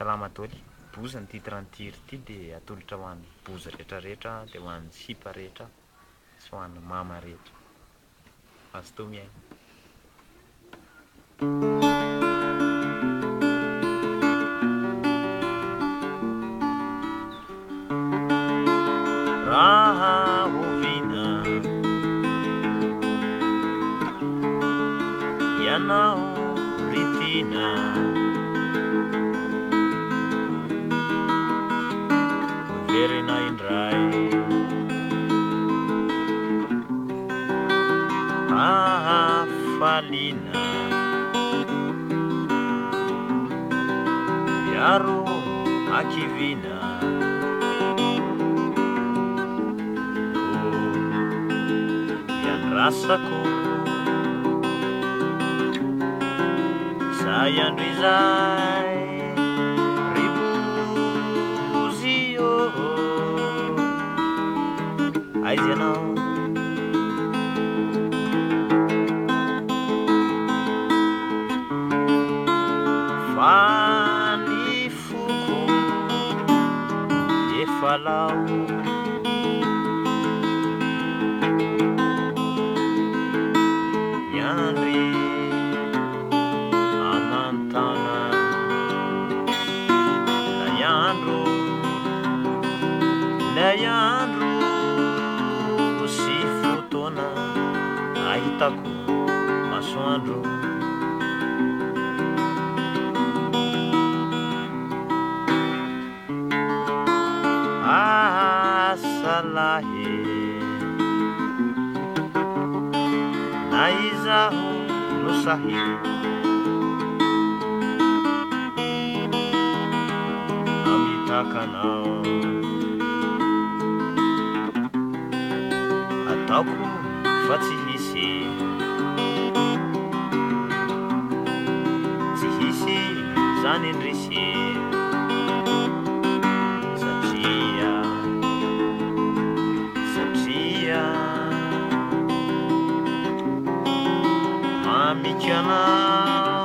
Salama toly. Boza ny titre tiry ty dia atolotra ho an'ny boza rehetrarehetra dia ho an'ny sipa rehetra sy ho an'ny mama rehetra. Azo tao miaina. Raha ovina ianao ritina verina indray ahafalina miaro akivina iandrasako zay andro izay ribozio aizy ianao fa ny foko efa lao miandry amantana lay andro sy fotoana ahitako masoandro asalahy na izaho no sahy amitakanao ataoko fa tsy hisy zany indrisy satria mamiko anao